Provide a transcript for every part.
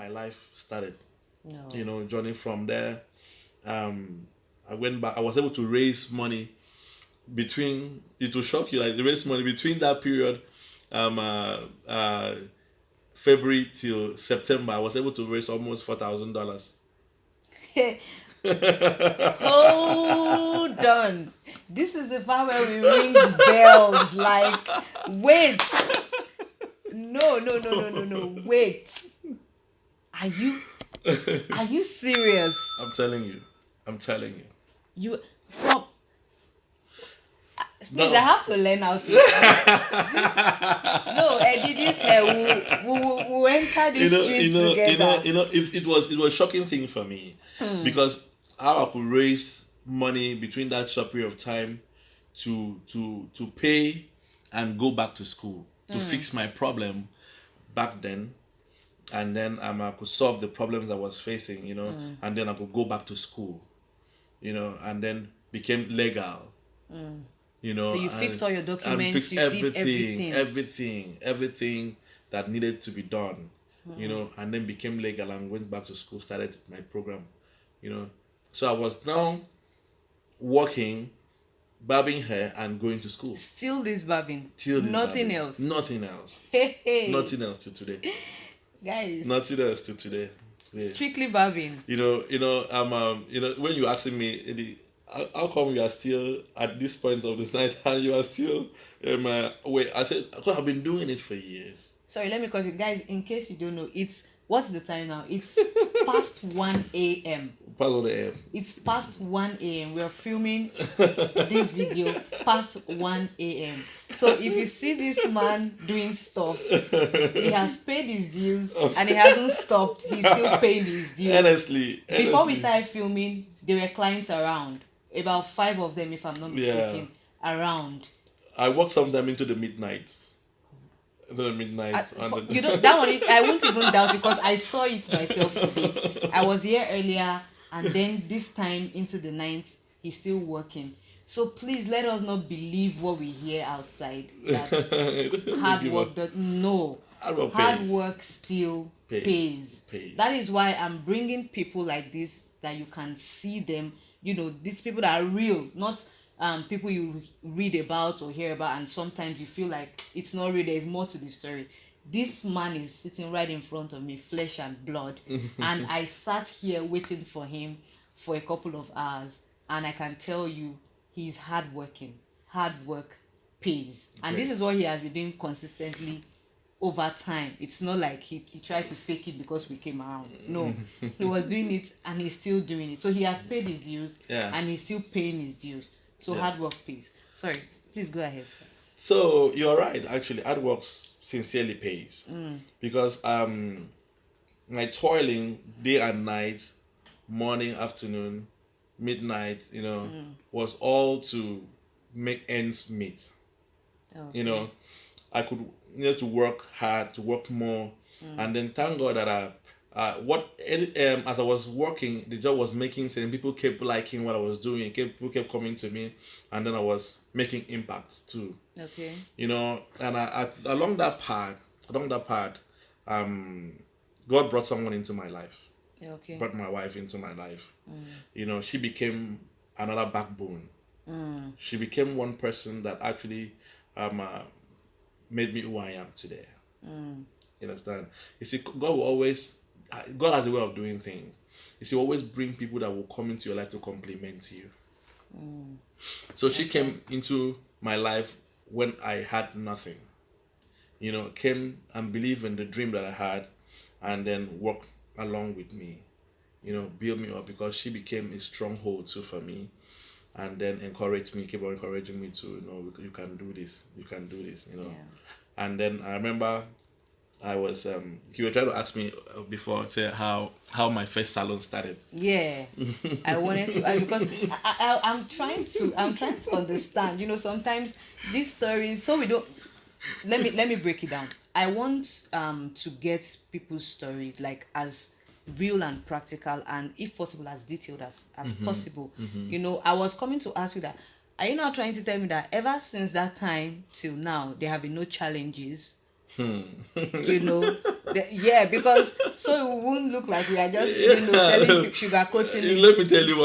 my life started. No. You know, journey from there. I went back. I was able to raise money between. It will shock you. Like, the raise money between that period, um, uh, uh, February till September. I was able to raise almost $4,000. Hold on. This is the part where we ring bells. Like, wait. No. Wait. Are you serious? I'm telling you. I'm telling you. You from please, No. I have to learn how to. No, Eddie, this hair, we'll enter this street together. If it was a shocking thing for me, because how I could raise money between that short period of time to pay and go back to school to fix my problem back then, and then I could solve the problems I was facing, and then I could go back to school, and then became legal. So you fixed all your documents, fixed you did everything that needed to be done, and then became legal and went back to school, started my program, So I was now working, barbing hair, and going to school. Still this barbing. Till this Nothing barbing. else. Nothing else. Hey. Nothing else to today. Guys. Nothing else to today. Yeah. Strictly barbing. When you asking me, Eddie, how come you are still at this point of the night and you are still wait? I said, because I've been doing it for years. Sorry, let me cut you guys. In case you don't know, what's the time now? It's past 1 a.m. Past 1 a.m. It's past 1 a.m. We're filming this video past 1 a.m. So if you see this man doing stuff, he has paid his dues and he hasn't stopped. He's still paying his dues. Honestly. Before we started filming, there were clients around. About 5 of them, if I'm not mistaken, around. I work sometime into the midnight. That one I won't even doubt, because I saw it myself today. I was here earlier, and then this time into the night, he's still working. So please let us not believe what we hear outside. That hard work hard work still pays. That is why I'm bringing people like this, that you can see them. These people that are real, not people you read about or hear about, and sometimes you feel like it's not real. There's more to the story. This man is sitting right in front of me, flesh and blood, and I sat here waiting for him for a couple of hours, and I can tell you he's hardworking. Hard work pays, and this is what he has been doing consistently over time. It's not like he tried to fake it because we came around. No, he was doing it and he's still doing it. So he has paid his dues, and he's still paying his dues. So hard work pays. Sorry, please go ahead, sir. So you're right. Actually, hard work sincerely pays, because my toiling day and night, morning, afternoon, midnight, was all to make ends meet. Okay. I could to work hard, to work more, and then thank God that as I was working, the job was making sense. People kept liking what I was doing. People kept coming to me, and then I was making impacts too. Okay. And along that path, God brought someone into my life. Okay. Brought my wife into my life. She became another backbone. She became one person that actually made me who I am today. You understand? You see, God has a way of doing things. You see, always bring people that will come into your life to compliment you. So she came into my life when I had nothing. Came and believed in the dream that I had, and then worked along with me. Build me up, because she became a stronghold too for me. And then encouraged me, keep on encouraging me to, you can do this, Yeah. And then I remember I was, you were trying to ask me before, say how my first salon started. Yeah, I wanted to, because I'm trying to understand. Sometimes these stories, so we don't. Let me break it down. I want to get people's story like as real and practical, and if possible as detailed as possible. I was coming to ask you that, are you now trying to tell me that ever since that time till now there have been no challenges? You know, because so it won't look like we are just telling people sugarcoating it. Let me tell you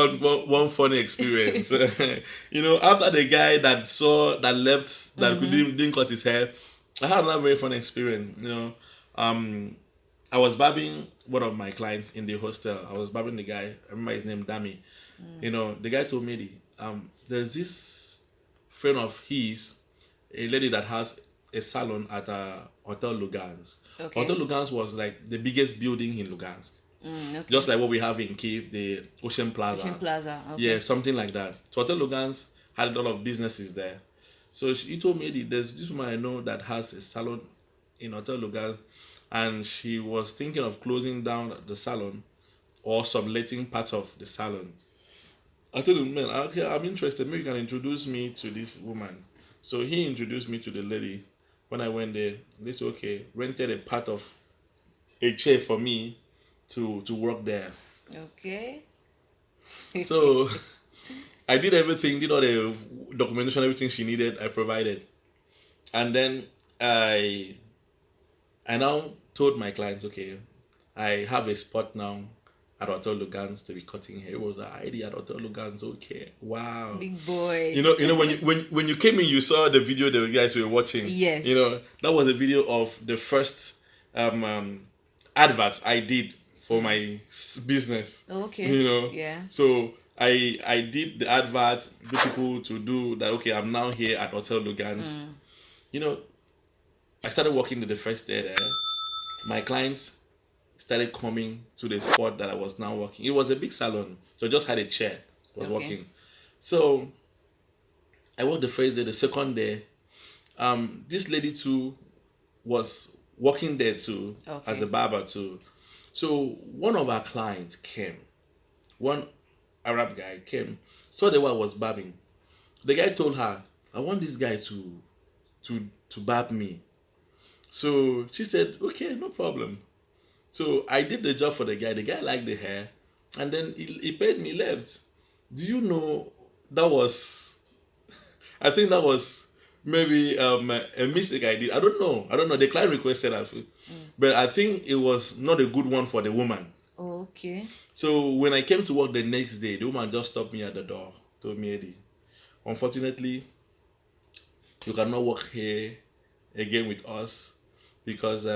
one funny experience. After the guy that left didn't cut his hair, I had another very funny experience. I was barbing one of my clients in the hostel. I was barbing the guy. I remember his name, Dami. The guy told me there's this friend of his, a lady that has a salon at Hotel Lugansk. Okay. Hotel Lugansk was like the biggest building in Lugansk. Okay. Just like what we have in Kiev, the Ocean Plaza. Okay. Yeah, something like that. So Hotel Lugansk had a lot of businesses there. So he told me there's this woman I know that has a salon in Hotel Lugansk, and she was thinking of closing down the salon or subletting parts of the salon. I told him, man, okay, I'm interested. Maybe you can introduce me to this woman. So he introduced me to the lady. When I went there, they said, okay, rented a part of a chair for me to work there. Okay. So I did everything, did all the documentation, everything she needed, I provided. And then I now told my clients, okay, I have a spot now at Hotel Lugansk to be cutting hair. It was an idea at Hotel Lugansk. Okay, wow, big boy. When you came in, you saw the video the guys were watching. Yes. That was a video of the first adverts I did for my business. Okay. Yeah. So I did the advert, get people to do that. Okay, I'm now here at Hotel Lugansk. I started working the first day there. My clients started coming to the spot that I was now working. It was a big salon, so I just had a chair. I was working. So I worked the first day. The second day, this lady too was working there too, as a barber too. So one of our clients came. One Arab guy came, saw the way I was barbing. The guy told her, I want this guy to barb me. So she said, okay, no problem. So I did the job for the guy. The guy liked the hair, and then he paid me, left. Do you know that was? I think that was maybe a mistake I did. I don't know. The client requested that, but I think it was not a good one for the woman. Okay. So when I came to work the next day, the woman just stopped me at the door. Told me, Eddie, unfortunately, you cannot work here again with us because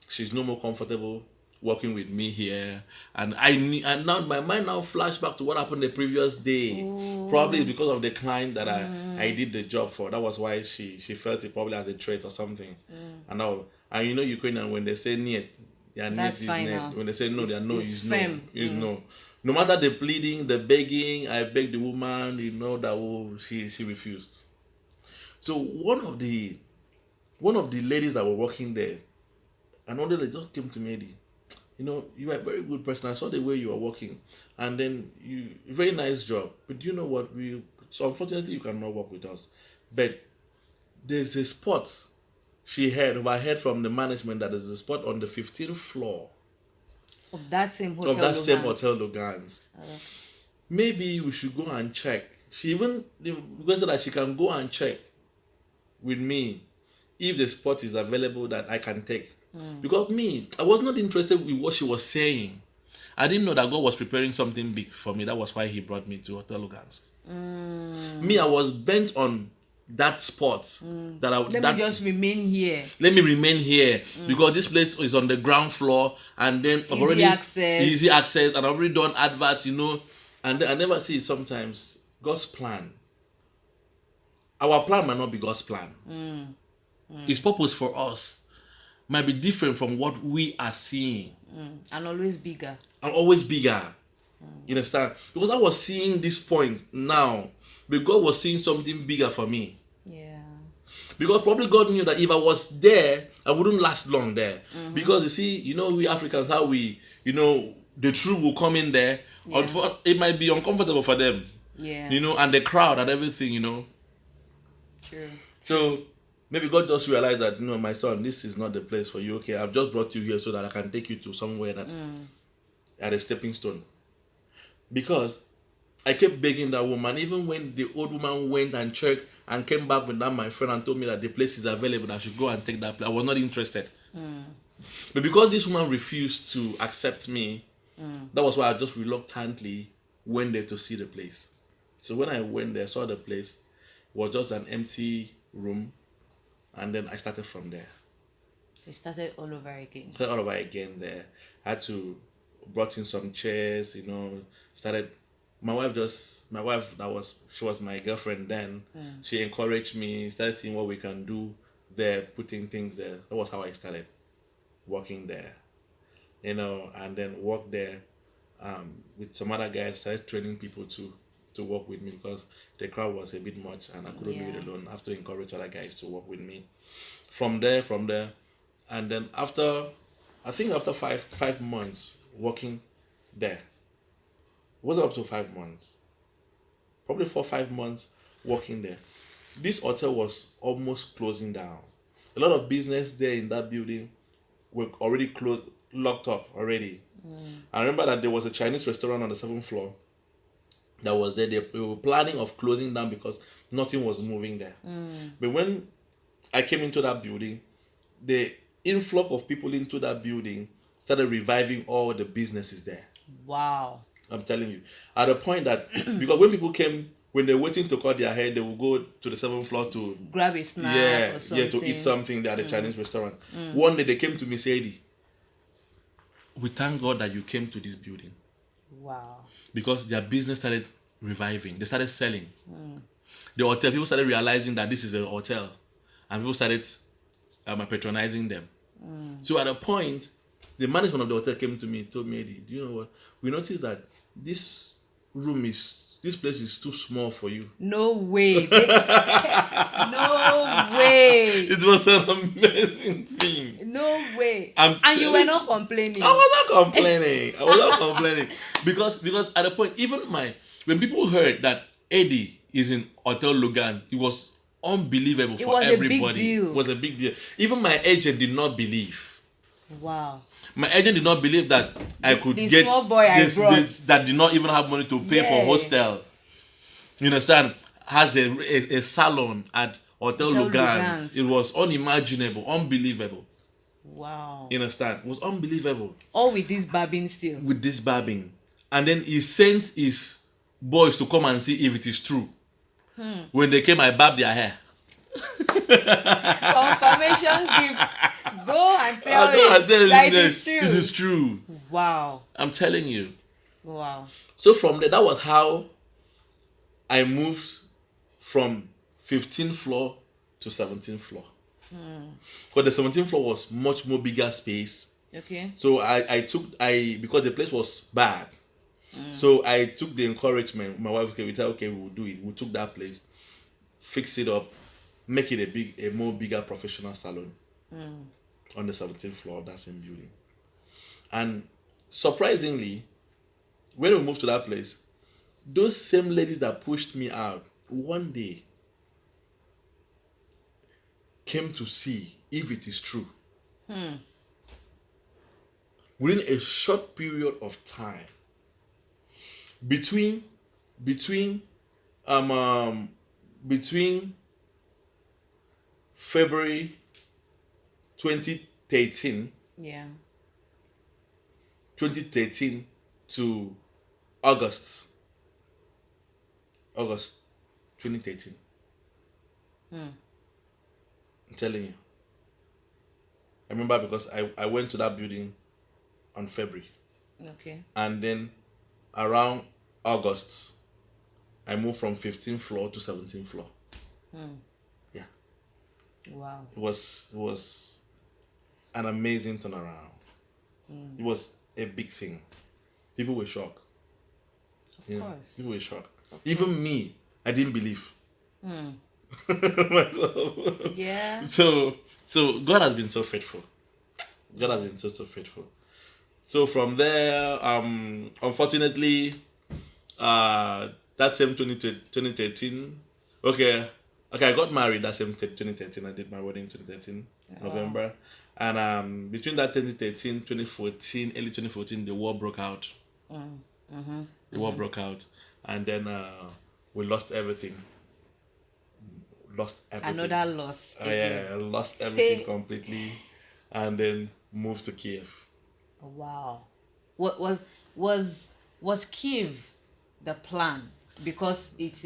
she's no more comfortable working with me here, and now my mind now flashed back to what happened the previous day. Probably because of the client that I did the job for. That was why she felt it probably as a trait or something. And Ukrainian, when they say niet, their niet is net. When they say no, their no is no. Is no. No matter the pleading, the begging, I begged the woman, that she refused. So one of the ladies that were working there, another lady just came to me, Eddie, you are a very good person. I saw the way you are working, and then very nice job. But you know what? So unfortunately, you cannot work with us. But there's a spot she overheard from the management that there's a spot on the 15th floor of that same Hotel Lugansk. Maybe we should go and check. She even requested that she can go and check with me if the spot is available that I can take. Because I was not interested in what she was saying. I didn't know that God was preparing something big for me. That was why He brought me to Hotel Lugansk. I was bent on that spot. Let me just remain here. Let me remain here because this place is on the ground floor, and then easy access, and I've already done adverts, and then I never see sometimes God's plan. Our plan might not be God's plan. His purpose for us might be different from what we are seeing. And always bigger. You understand? Because I was seeing this point now, but God was seeing something bigger for me. Yeah. Because probably God knew that if I was there, I wouldn't last long there. Because you see, we Africans, how we, the truth will come in there. Yeah. It might be uncomfortable for them. Yeah. And the crowd and everything, True. So maybe God just realized that, my son, this is not the place for you. Okay, I've just brought you here so that I can take you to somewhere that at a stepping stone. Because I kept begging that woman, even when the old woman went and checked and came back with that my friend and told me that the place is available, I should go and take that place. I was not interested. But because this woman refused to accept me, that was why I just reluctantly went there to see the place. So when I went there, saw the place, it was just an empty room, and then I started from there. You started all over again. Started all over again there. I had to brought in some chairs, started. My wife she was my girlfriend then. She encouraged me, started seeing what we can do there, putting things there. That was how I started working there, and then worked there with some other guys, started training people to work with me because the crowd was a bit much and I couldn't do it alone. I have to encourage other guys to work with me. From there, and then after 5 months working there, it wasn't up to 5 months, probably 4 or 5 months working there, this hotel was almost closing down. A lot of business there in that building were already closed, locked up already. I remember that there was a Chinese restaurant on the 7th floor that was there. They were planning of closing down because nothing was moving there. But when I came into that building, the influx of people into that building started reviving all the businesses there. Wow. I'm telling you. At a point that, because when people came, when they're waiting to cut their hair, they will go to the 7th floor to grab a snack or something. to eat something there at the Chinese restaurant. One day they came to me, said, "We thank God that you came to this building." Wow. Because their business started reviving. They started selling. The hotel, people started realizing that this is a hotel. And people started patronizing them. So at a point, the management of the hotel came to me and told me, "Eddie, do you know what? We noticed that this place is too small for you." No way. No way. It was an amazing thing. No way. And you were not complaining. I was not complaining. Because at a point, even when people heard that Eddie is in Hotel Logan, it was unbelievable for everybody. It was a big deal. Even my agent did not believe. Wow. My agent did not believe that I could get small boy this that did not even have money to pay for hostel. You understand? Has a salon at Hotel Logan. It was unimaginable, unbelievable. Wow. You understand? It was unbelievable. All with this barbing still. With this barbing. And then he sent his boys to come and see if it is true. When they came, I barbed their hair. Confirmation gift. Go and tell him that it is true. It is true. Wow. I'm telling you. Wow. So from there, that was how I moved from 15th floor to 17th floor. Because the 17th floor was much more bigger space. Okay. So because the place was bad. So I took the encouragement. My wife, we said, okay, we'll do it. We took that place, fix it up, make it a more bigger professional salon on the 17th floor of that same building. And surprisingly, when we moved to that place, those same ladies that pushed me out one day came to see if it is true. Within a short period of time, between February 2013 to August 2013. I'm telling you. I remember because I went to that building on February. Okay. And then around August, I moved from 15th floor to 17th floor. Yeah. Wow. It was an amazing turnaround. It was a big thing. People were shocked. Of course. People were shocked. Even me, I didn't believe. Myself. Yeah. So God has been so faithful. God has been so faithful. So from there, unfortunately, that same 2013, okay, I got married that same 2013. I did my wedding in 2013, November. And between that 2013, 2014, early 2014, the war broke out. The war broke out. and then we lost everything. Another loss. Yeah, lost everything completely, and then moved to Kiev. Wow. What was Kiev the plan? Because it's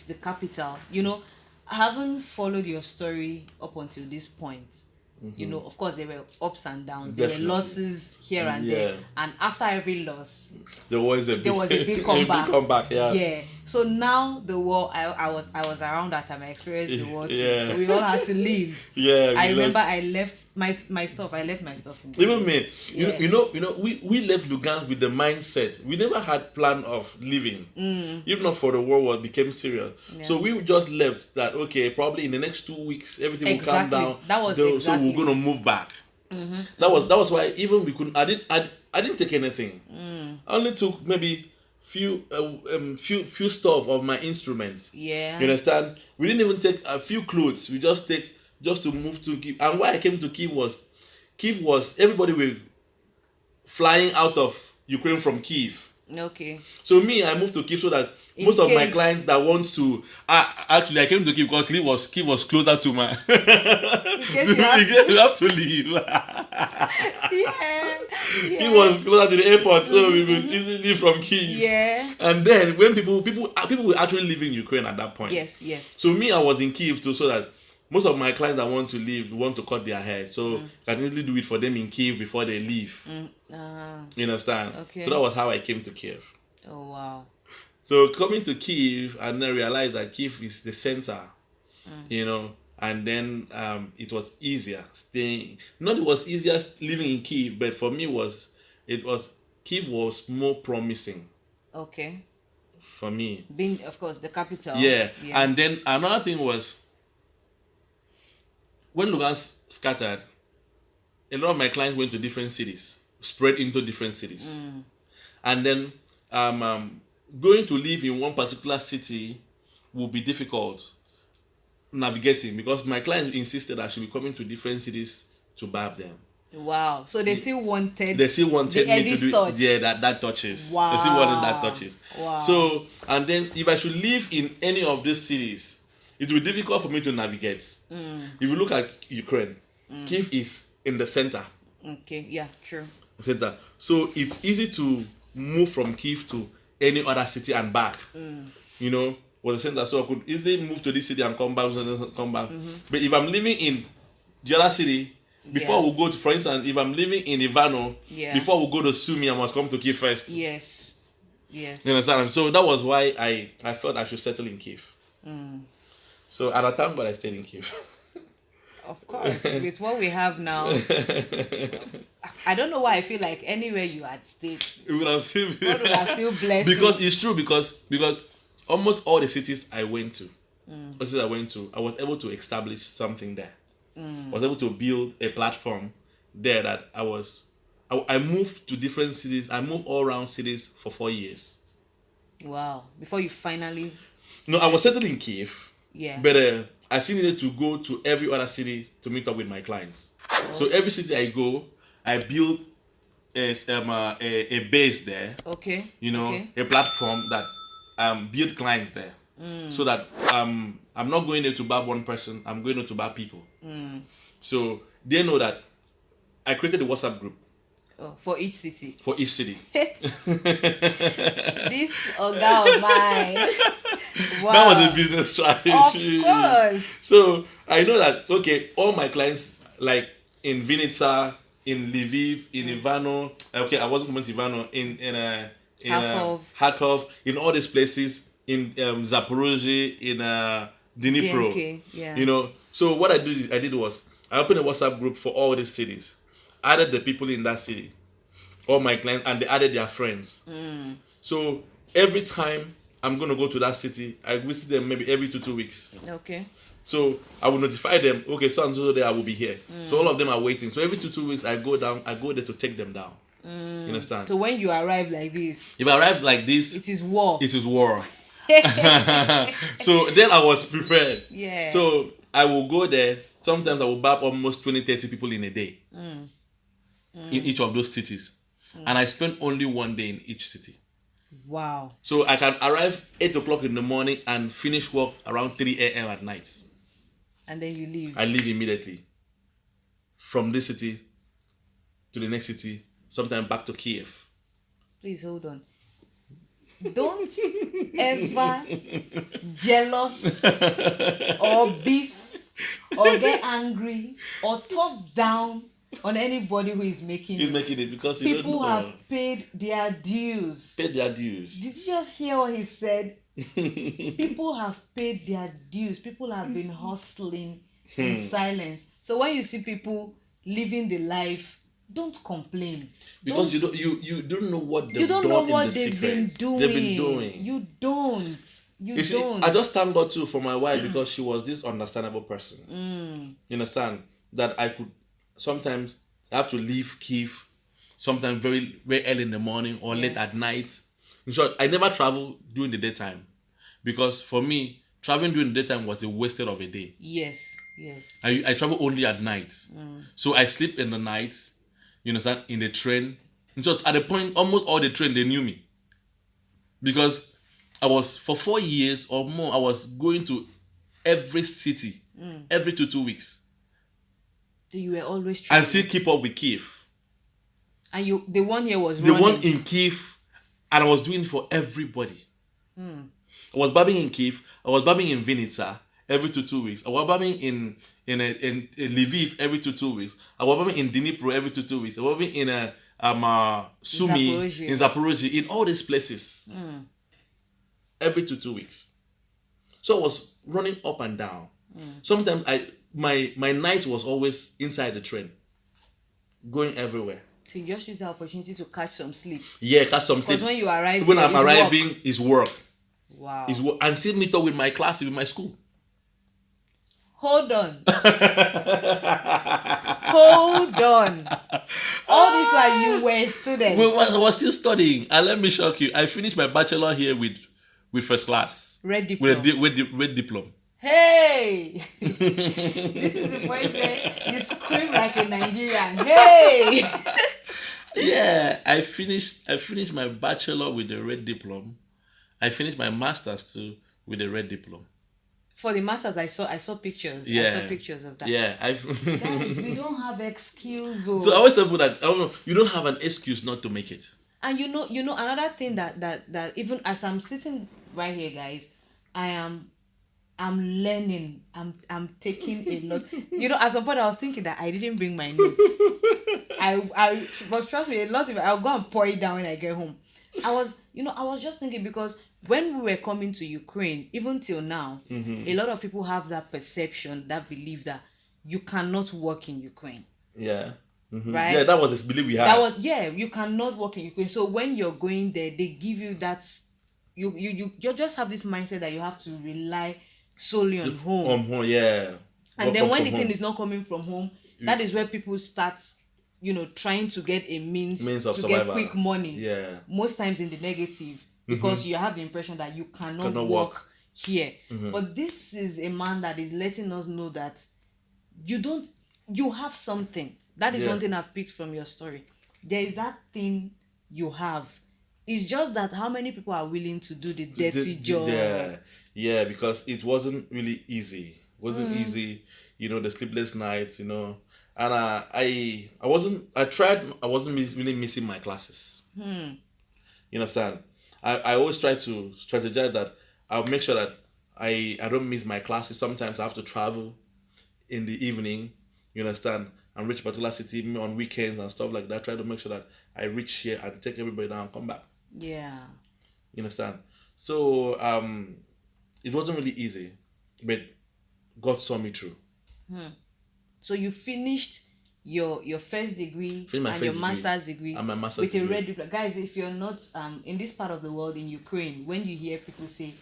the capital. You know, I haven't followed your story up until this point. You know, of course there were ups and downs. Definitely. There were losses here and there, and after every loss, there was a big comeback. big comeback. Yeah. So now the war, I was around that time. I experienced the war too. Yeah. So we all had to leave. Yeah. I remember I left my stuff. I left my stuff in even me. You know, we left Lugansk with the mindset. We never had plan of leaving. If not for the war became serious. Yeah. So we just left that, okay, probably in the next 2 weeks everything will calm down. That was so exactly. we're gonna move back. That was why even we couldn't. I didn't take anything. I only took maybe few stuff of my instruments. Yeah. You understand? We didn't even take a few clothes. We just to move to Kiev. And why I came to Kiev was everybody were flying out of Ukraine from Kiev. Okay. So me, I moved to Kiev so that most of my clients that wants to actually I came to Kiev because Kiev was closer to my you have to leave. Yeah. Kiev was closer to the airport, so we would easily leave from Kiev. Yeah. And then when people were actually leaving Ukraine at that point. Yes. So me, I was in Kiev too, so that most of my clients that want to leave want to cut their hair, so I can easily do it for them in Kiev before they leave. You understand? Okay. So that was how I came to Kiev. Oh wow. So coming to Kiev and then realized that Kiev is the center, you know, and then it was easier staying. Not it was easier living in Kiev, but for me Kiev was more promising. Okay. For me. Being, of course, the capital. Yeah. And then another thing was, when Lugansk scattered, a lot of my clients went to different cities, spread into different cities. And then going to live in one particular city will be difficult navigating because my clients insisted I should be coming to different cities to barb them. Wow. So they still wanted me to do touch. Yeah, that touches. Wow. They still wanted that touches. Wow. So, and then if I should live in any of these cities, it will be difficult for me to navigate. If you look at Ukraine, Kiev is in the center. Okay, yeah, true. Center. So it's easy to move from Kiev to any other city and back. You know, was the center. So I could easily move to this city and come back. But if I'm living in the other city, before we go to, for instance, if I'm living in Ivano, before we go to Sumy, I must come to Kiev first. Yes. You understand? So that was why I felt I should settle in Kiev. So at that time, but I stayed in Kiev. Of course, with what we have now, I don't know why I feel like anywhere you had stayed, God would have still blessed. Because it's true, because almost all the cities I went to, I was able to establish something there. I was able to build a platform there that I moved to different cities. I moved all around cities for 4 years. Wow! Before you finally. No, I was settled in Kiev. Yeah. But I still needed to go to every other city to meet up with my clients. Oh. So every city I go, I build a base there. Okay. You know, a platform that build clients there. So that I'm not going there to barb one person, I'm going there to barb people. So they know that I created a WhatsApp group. Oh, for each city. For each city. This Oga of mine. Wow. That was a business strategy. Of course. So I know that, okay, all my clients, like in Vinnytsia, in Lviv, in Ivano, okay, I wasn't coming to Ivano, in Kharkov, in all these places, in Zaporozhye, in Dnipro. DMK, yeah. You know, so what I did was I opened a WhatsApp group for all these cities, added the people in that city, all my clients, and they added their friends. So every time I'm going to go to that city, I visit them maybe every 2 weeks. Okay. So I will notify them, okay, so and so day I will be here. So all of them are waiting. So every 2 weeks I go there to take them down. You understand? So when you arrive like this, if I arrive like this, it is war. It is war. So then I was prepared. Yeah. So I will go there. Sometimes I will barb almost 20-30 people in a day. In each of those cities. And I spend only 1 day in each city. Wow. So I can arrive 8 o'clock in the morning and finish work around 3 a.m. at night. And then you leave. I leave immediately from this city to the next city, sometimes back to Kiev. Please hold on. Don't ever jealous or beef or get angry or talk down on anybody who is making He's it. making it because you People don't know. have paid their dues. Paid their dues. Did you just hear what he said? People have paid their dues. People have been hustling in silence. So when you see people living the life, don't complain. Because you don't know what they've You don't done know in what the they've been secret. doing. They've been doing. You don't. You See, don't. I just thank God too for my wife because she was this understandable person. You understand? That I could sometimes have to leave Kiev, sometimes very, very early in the morning or late at night. In short, I never travel during the daytime because for me, traveling during the daytime was a wasted of a day. Yes, yes. I travel only at night. So I sleep in the night, you understand, in the train. In short, at the point, almost all the train, they knew me. Because I was, for 4 years or more, I was going to every city, every 2 weeks. So you were always And traveling. still keep up with Kiev. And you, the one here was The running. one in Kiev, and I was doing it for everybody. I was barbing in Kiev, I was barbing in Vinica every 2 weeks. I was barbing in Lviv every 2 weeks. I was barbing in Dnipro every 2 weeks. I was barbing in Sumy, Zaporozhye. in Zaporozhye, in all these places. Every 2 weeks. So I was running up and down. Sometimes my night was always inside the train, going everywhere. So you just use the opportunity to catch some sleep. Yeah, catch some sleep. Because when you arrive, When there I'm is arriving, work. it's work. Wow. It's work. And still meet up with my class, with my school. Hold on. Hold on. All this while you were a student. I was still studying. And let me shock you. I finished my bachelor here with first class. Red diploma. With red diploma. Hey! This is the point where you scream like a Nigerian. Hey! Yeah, I finished my bachelor with the red diploma. I finished my master's too with the red diploma. For the masters, I saw pictures. Yeah. I saw pictures of that. Yeah, Guys, we don't have excuse. Though. So I always tell people that you don't have an excuse not to make it. And you know another thing that even as I'm sitting right here, guys, I'm learning. I'm taking a lot. At some point I was thinking that I didn't bring my notes. But trust me, a lot of it I'll go and pour it down when I get home. I was just thinking because when we were coming to Ukraine, even till now, a lot of people have that perception, that belief that you cannot work in Ukraine. Yeah. Right? Yeah, that was the belief we had. You cannot work in Ukraine. So when you're going there, they give you that you just have this mindset that you have to rely solely on home. Yeah. And then when the thing is not coming from home, that is where people start trying to get a means of to survival. get quick money. Yeah. Most times in the negative, because you have the impression that you cannot work here. But this is a man that is letting us know that you have something. That is one thing I've picked from your story. There is that thing you have. It's just that how many people are willing to do the dirty job. Yeah, because it wasn't really easy. It wasn't easy, the sleepless nights, and I wasn't really missing my classes. You understand? I always try to strategize that I'll make sure that I don't miss my classes. Sometimes I have to travel in the evening, you understand, and reach a particular city on weekends and stuff like that. Try to make sure that I reach here and take everybody down and come back. Yeah. You understand? So it wasn't really easy, but God saw me through. So you finished your first degree and your master's degree and my master's with a red diploma. Guys, if you're not in this part of the world, in Ukraine, when you hear people say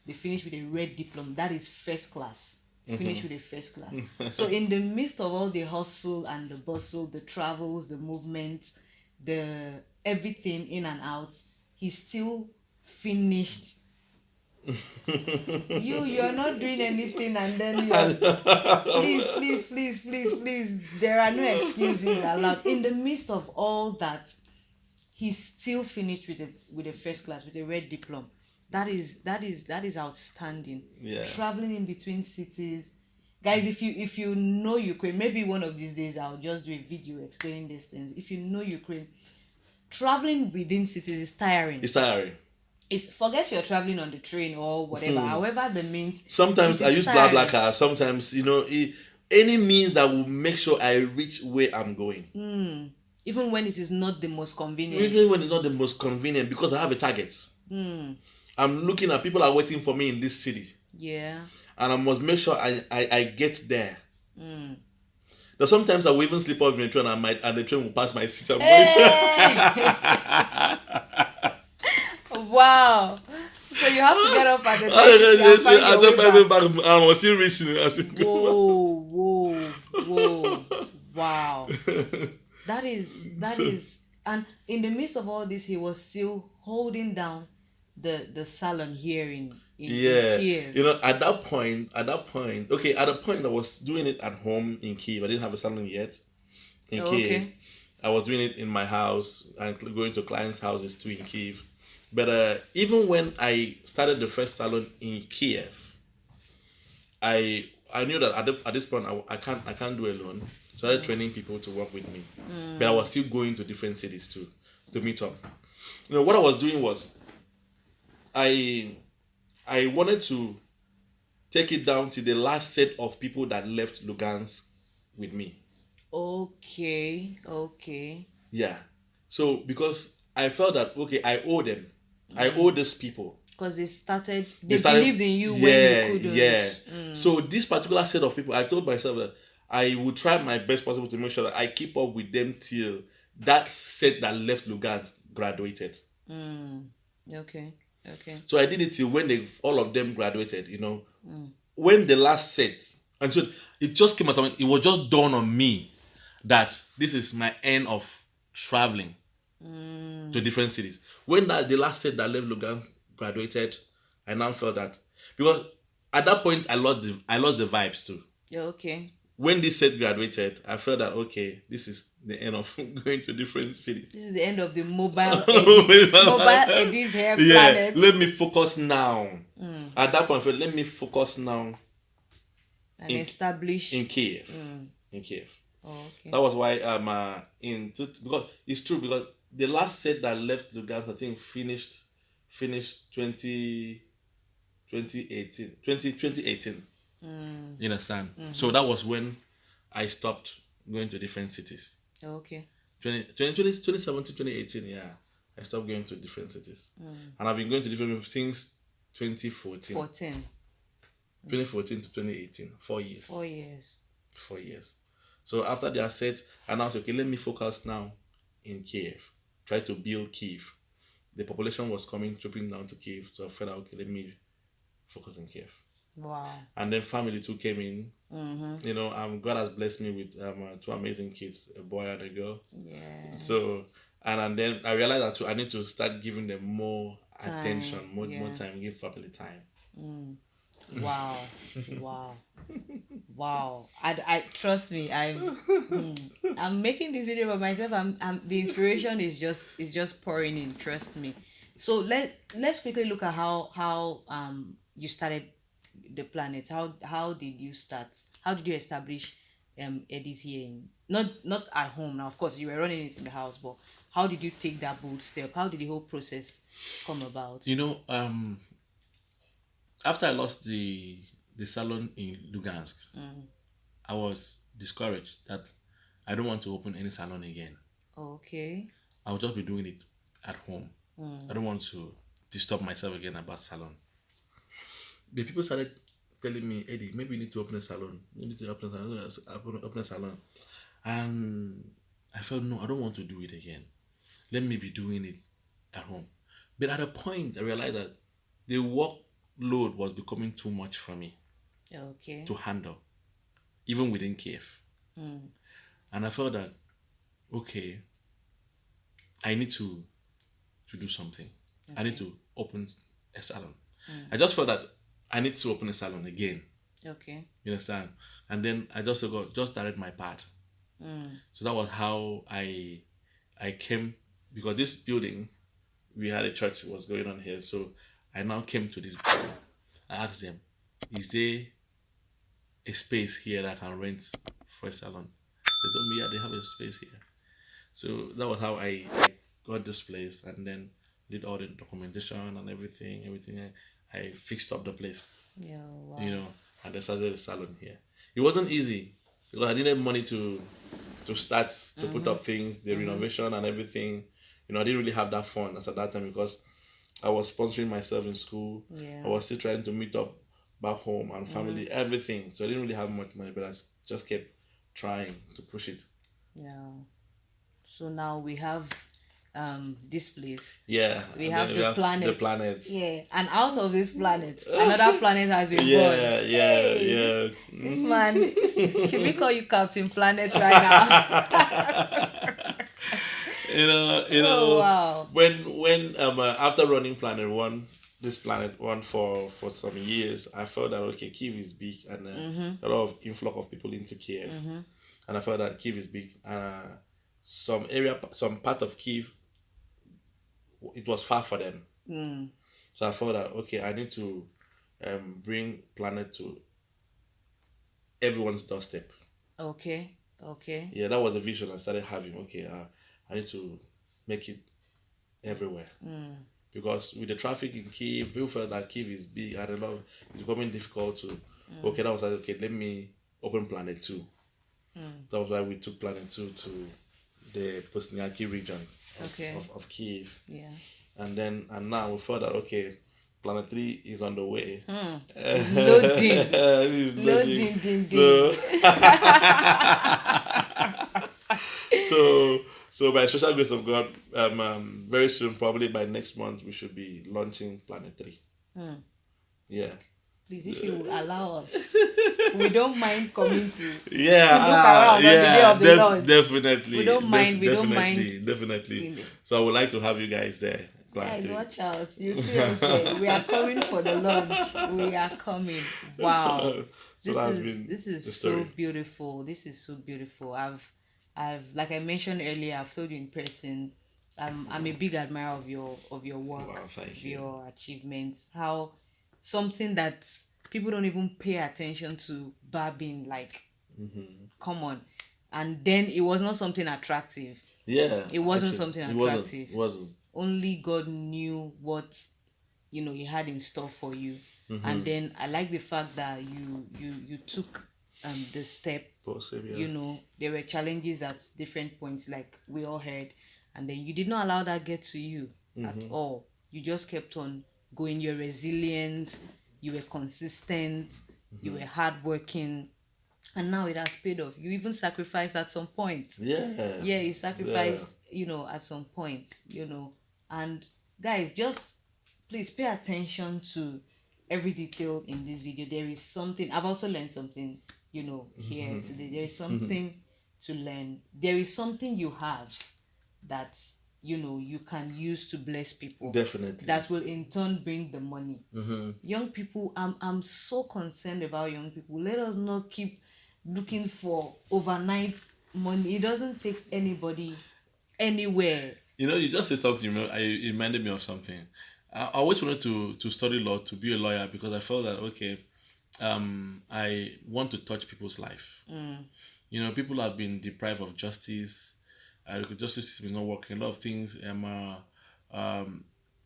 they finish with a red diploma, that is first class. Finish with a first class. So in the midst of all the hustle and the bustle, the travels, the movements, the everything in and out, he still finished. You're not doing anything, and then please, there are no excuses allowed. In the midst of all that, he still finished with a first class, with a red diploma. That is outstanding. Yeah. Traveling in between cities, guys. If you know Ukraine, maybe one of these days I'll just do a video explaining these things. If you know Ukraine, traveling within cities is tiring. It's tiring. Forget you're traveling on the train or whatever. However the means. Sometimes I use BlaBlaCar. Sometimes any means that will make sure I reach where I'm going. Even when it is not the most convenient. Even when it's not the most convenient, because I have a target. I'm looking at people are waiting for me in this city. Yeah. And I must make sure I get there. Now sometimes I will even sleep off in the train and the train will pass my seat. Wow. So you have to get up at the time. I was still reaching. Whoa. Wow. That is, and in the midst of all this, he was still holding down the salon here in Kiev. At the point I was doing it at home in Kiev. I didn't have a salon yet in Kiev. Okay. I was doing it in my house and going to clients' houses too in Kiev. But even when I started the first salon in Kiev, I knew that at this point I can't do it alone. So I started training people to work with me. But I was still going to different cities too to meet up. What I was doing was I wanted to take it down to the last set of people that left Lugansk with me. Okay. Yeah. So because I felt that I owe them. I owe these people. Because they believed in you when you couldn't. Yeah. So this particular set of people, I told myself that I would try my best possible to make sure that I keep up with them till that set that left Lugansk graduated. Okay. So I did it till when all of them graduated, When the last set, and so it just came out of me, it was just dawned on me that this is my end of traveling to different cities. When the last set that left Lugansk graduated, I now felt that, because at that point I lost the vibes too. Yeah, okay. When this set graduated, I felt that this is the end of going to different cities. This is the end of the mobile Eddie's hair planet. Let me focus now. At that point, I felt, let me focus now and establish in Kiev. In Kiev. Oh, okay. That was why because it's true, because the last set that left Lugansk, I think finished 2018. You understand? So that was when I stopped going to different cities. Okay. 2017, 2018, yeah. I stopped going to different cities. And I've been going to different since 2014. 2014 to 2018. 4 years. 4 years. 4 years. So after they are set, I announced, let me focus now in Kiev. Try to build Kiev. The population was trooping down to Kiev. So I felt, let me focus in Kiev. Wow. And then family too came in. God has blessed me with 2 amazing kids, a boy and a girl. Yeah. So and then I realized that I need to start giving them more attention, more time, give family time. Wow. Wow. I trust me. I'm making this video by myself. The inspiration is just pouring in. Trust me. So let's quickly look at how you started the planet. How did you start? How did you establish Eddie's here not at home? Now, of course, you were running it in the house, but how did you take that bold step? How did the whole process come about? After I lost the salon in Lugansk, I was discouraged that I don't want to open any salon again. Okay. I'll just be doing it at home. I don't want to disturb myself again about salon. The people started telling me, Eddie, maybe you need to open a salon. You need to open a salon. And I felt, no, I don't want to do it again. Let me be doing it at home. But at a point, I realized that the workload was becoming too much for me to handle, even within Kiev. And I felt that, I need to do something. I need to open a salon. I just felt that I need to open a salon again. Okay. You understand? And then I just direct my path. So that was how I came because this building, we had a church was going on here. So I now came to this building. I asked them, is there a space here that I can rent for a salon? They told me, yeah, they have a space here. So that was how I got this place, and then did all the documentation and everything. I fixed up the place, Yeah, wow. And then started the salon here. It wasn't easy because I needed money to start to put up things, the renovation and everything. I didn't really have that fund at that time because I was sponsoring myself in school. Yeah. I was still trying to meet up back home and family, everything. So I didn't really have much money, but I just kept trying to push it. Yeah. So now we have this place. Yeah. We have the planet. The planets. Yeah. And out of this planet, another planet has been born. Yeah. Hey, this man, should we call you Captain Planet right now? Oh, wow. When after running this planet one for some years, I felt that okay, Kiev is big, and a lot of influx of people into Kiev, and I felt that Kiev is big. Some part of Kiev, it was far for them. So I felt that okay, I need to bring planet to everyone's doorstep. Okay. Yeah, that was the vision I started having. Okay, I need to make it everywhere. Because with the traffic in Kiev, people felt that Kiev is big and it's becoming difficult to. Okay, that was like, okay, let me open Planet 2. That was why we took Planet 2 to the Posniaki region of Kiev. Yeah. And now we felt that okay, Planet 3 is on the way. Loading. So by special grace of God, very soon, probably by next month, we should be launching Planet 3. Yeah. Please, if you allow us, we don't mind coming to look around on the day of the launch. Definitely. We don't mind. Definitely. So I would like to have you guys there. Guys, watch out. You see us there. We are coming for the launch. We are coming. Wow. This is so beautiful. This is so beautiful. I've like I mentioned earlier, I've told you in person, I'm a big admirer of your work, of your achievements. How something that people don't even pay attention to, barbing, like come on. And then it was not something attractive. Yeah. It wasn't something attractive. It wasn't. Only God knew what he had in store for you. And then I like the fact that you took the step. There were challenges at different points, like we all heard, and then you did not allow that get to you at all. You just kept on going. Your resilience, you were consistent, you were hardworking, and now it has paid off. You even sacrificed at some point. You sacrificed at some point. And guys, just please pay attention to every detail in this video. There is something I've also learned something here today. There is something to learn. There is something you have that you can use to bless people. Definitely. That will in turn bring the money. Young people, I'm so concerned about young people. Let us not keep looking for overnight money. It doesn't take anybody anywhere. You just said something. It reminded me of something. I always wanted to study law, to be a lawyer, because I felt that okay, I want to touch people's life. People have been deprived of justice. The justice system is not working. A lot of things.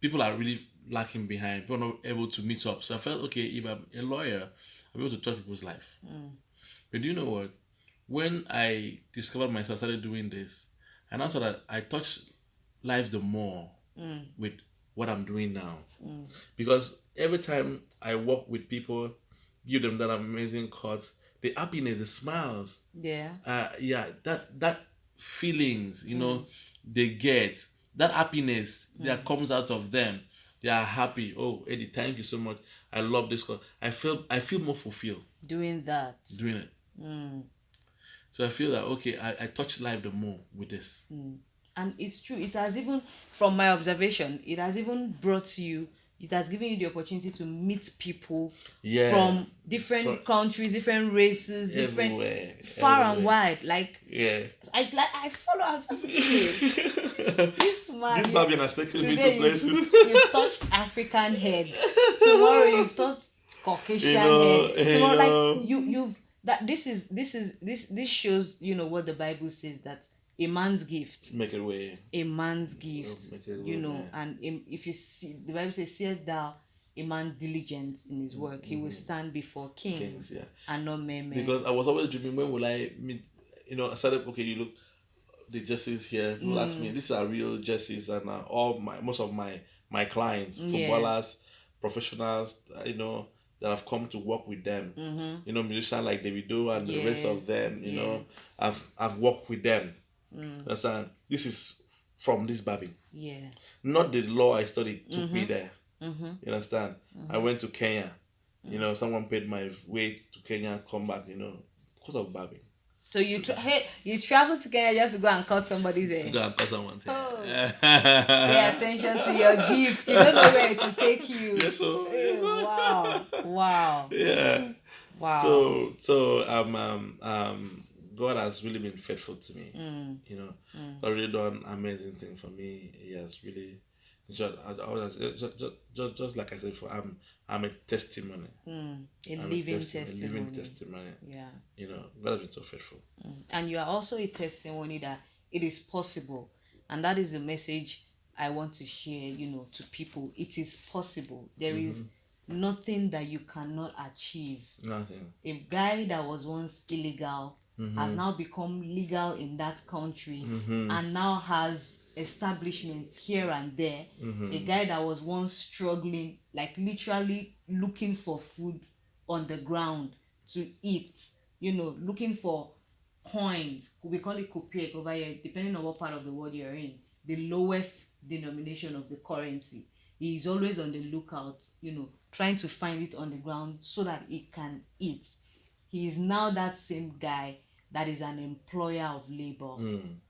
People are really lacking behind. People are not able to meet up. So I felt okay, if I'm a lawyer, I'll be able to touch people's life. But do you know what? When I discovered myself, started doing this, and also that I touch life the more with what I'm doing now. Because every time I work with people, give them that amazing cut, the happiness, the smiles, that feelings, they get, that happiness that comes out of them, they are happy. Oh, Eddie, thank you so much. I love this cut. I feel more fulfilled doing it. So I feel that okay, I touch life the more with this. And it's true. It has even, from my observation, it has even brought you, it has given you the opportunity to meet people Yeah. from different countries, different races, different far and wide. Like, yeah. I follow. I'm just this man. This Barbing has taken me to Today places. you've touched African head. Tomorrow you've touched Caucasian head. Tomorrow, like you've that this shows, you know, what the Bible says, that a man's gift. Make it way. A man's gift. Make it way, you know, man. and if you see, the Bible says, "See thou a man diligent in his work, he will stand before kings yeah. and not men." Because I was always dreaming, when will I meet? You know, I started. Okay, you look, the jerseys here. People ask me, these are real jerseys, and most of my clients, footballers, professionals, you know, that have come to work with them. You know, musicians like Davido and the rest of them. You know, I've worked with them. Understand? This is from this Barbing. Yeah. Not the law I studied took me there. You understand? I went to Kenya. You know, someone paid my way to Kenya, come back, you know, because of Barbing. So you you travel to Kenya just to go and cut somebody's hair? To go and cut someone's hair. Oh. Pay attention to your gift. You don't know where it will take you. Yes, so. Yes, so. Wow. Yeah. Wow. So God has really been faithful to me. You know, God really done amazing things for me. He has really just like I said before, I'm a testimony. A living testimony. A living testimony. Yeah. You know, God has been so faithful. And you are also a testimony that it is possible. And that is the message I want to share, you know, to people. It is possible. There is nothing that you cannot achieve. Nothing. A guy that was once illegal has now become legal in that country and now has establishments here and there. A guy that was once struggling, like literally looking for food on the ground to eat, you know, looking for coins. We call it kopiek over here, depending on what part of the world you're in, the lowest denomination of the currency. He is always on the lookout, you know, trying to find it on the ground so that he can eat. He is now that same guy that is an employer of labor,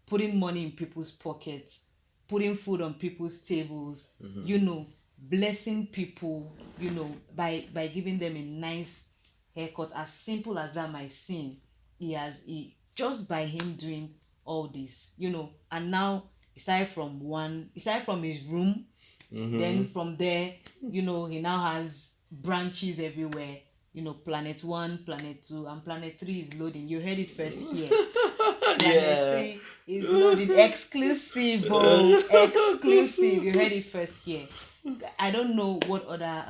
putting money in people's pockets, putting food on people's tables, you know, blessing people, you know, by giving them a nice haircut. As simple as that might seem, he just by him doing all this, you know. And now he started from his room. Then from there, you know, he now has branches everywhere. You know, Planet 1, Planet 2, and Planet 3 is loading. You heard it first here. Planet 3 is loading. Exclusive. You heard it first here. I don't know what other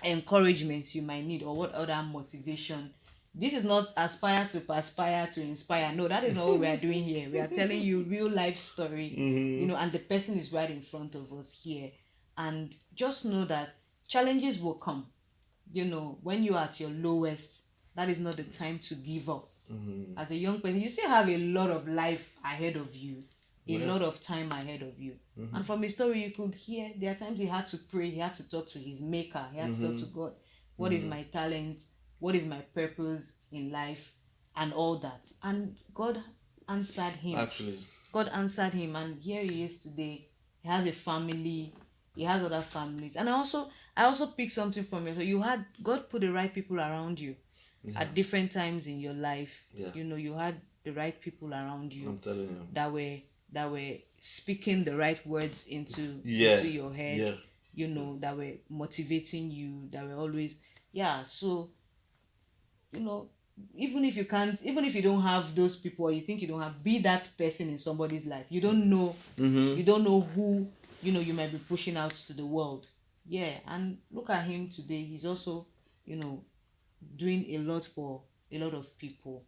encouragements you might need, or what other motivation. This is not aspire to perspire to inspire. No, that is not what we are doing here. We are telling you real life story, you know, and the person is right in front of us here. And just know that challenges will come. You know, when you are at your lowest, that is not the time to give up. As a young person, you still have a lot of life ahead of you, a lot of time ahead of you. And from his story, you could hear there are times he had to pray, he had to talk to his maker, he had to talk to God. What is my talent? What is my purpose in life? And all that. And God answered him. Actually, God answered him, and here he is today. He has a family. He has other families. And I also picked something from you. So God put the right people around you at different times in your life. You know, you had the right people around you. I'm telling you. That were speaking the right words into your head. You know, that were motivating you, that were always so, you know, even if you don't have those people, or you think you don't have, be that person in somebody's life. You don't know you don't know who, you know, you might be pushing out to the world. And look at him today. He's also, you know, doing a lot for a lot of people.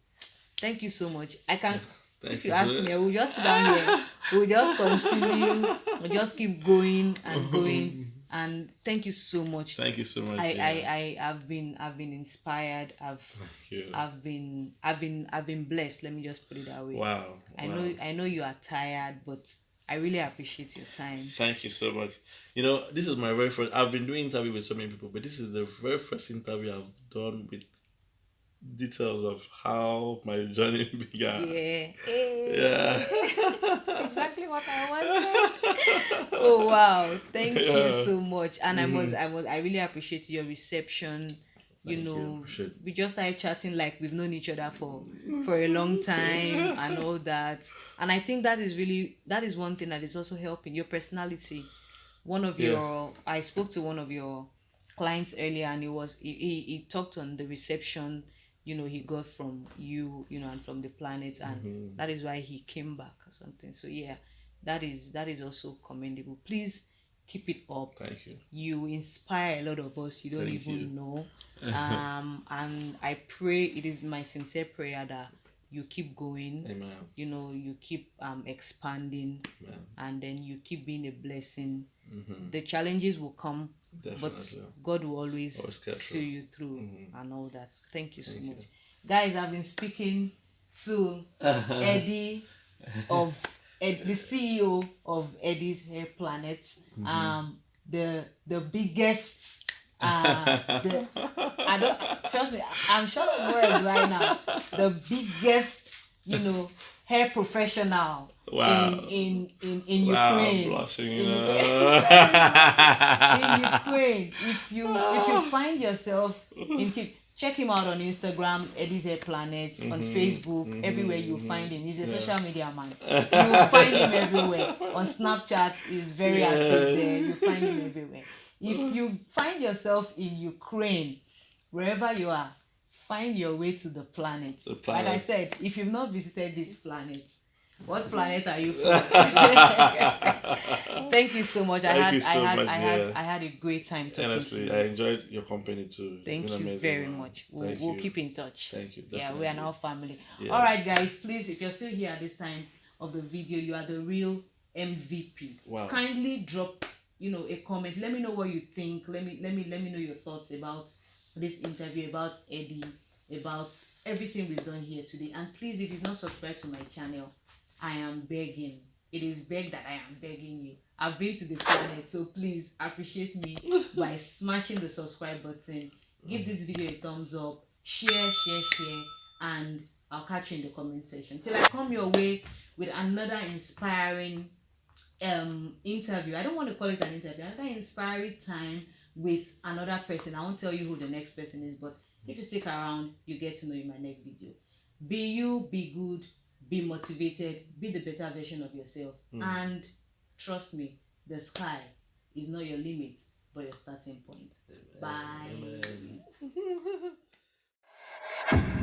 Thank you so much. I can if you ask me, we'll just sit down here, we'll just continue, we'll just keep going and going. And thank you so much. Thank you so much. I've been inspired. I've been blessed. Let me just put it that way. Wow. I know you are tired, but I really appreciate your time. Thank you so much. You know, this is my very first. I've been doing interview with so many people, but this is the very first interview I've done with details of how my journey began. Yeah. Yeah. Exactly what I wanted. Oh wow. Thank you Yeah. so much. And I really appreciate your reception. You Thank you. know, Appreciate. we just started chatting like we've known each other for a long time and all that. And I think that is one thing that is also helping your personality. I spoke to one of your clients earlier, and he talked on the reception, he got from you, and from the planet, and that is why he came back or something. So yeah, that is also commendable. Please keep it up. Thank you. You inspire a lot of us, you don't Thank even you. know. And I pray, it is my sincere prayer that you keep going. Amen. You keep expanding. Amen. And then you keep being a blessing. Mm-hmm. The challenges will come, Definitely. but God will always see you through. And all that. Thank you so much. Guys, I've been speaking to Eddie the CEO of Eddie's Hair Planet. The biggest I don't trust me, I'm short of words right now. The biggest, hair professional. Wow. in Wow, Ukraine. I'm blushing. In Ukraine. If you find yourself in Kiev, check him out on Instagram, Eddie's Hair Planet, on Facebook, everywhere you'll find him. He's a social media man. You'll find him everywhere. On Snapchat, he's very active there. You'll find him everywhere. If you find yourself in Ukraine, wherever you are, find your way to the planet. Like I said, if you've not visited this planet, what planet are you from? Thank you so much. I had a great time talking Honestly, to you. I enjoyed your company too. Thank you very much. We'll keep in touch. Thank you. Yeah, we are now family. Yeah. All right, guys. Please, if you're still here at this time of the video, you are the real MVP. Wow. Kindly drop, a comment. Let me know what you think. Let me know your thoughts about this interview, about Eddie, about everything we've done here today. And please, if you've not subscribed to my channel, I am begging. It is begged that I am begging you. I've been to the planet, so please appreciate me by smashing the subscribe button. Give this video a thumbs up. Share, and I'll catch you in the comment section. Till I come your way with another inspiring interview. I don't want to call it an interview. Another inspiring time with another person. I won't tell you who the next person is, but if you stick around, you get to know in my next video. Be you, be good. Be motivated, be the better version of yourself, and trust me, the sky is not your limit, but your starting point. Bye. Amen.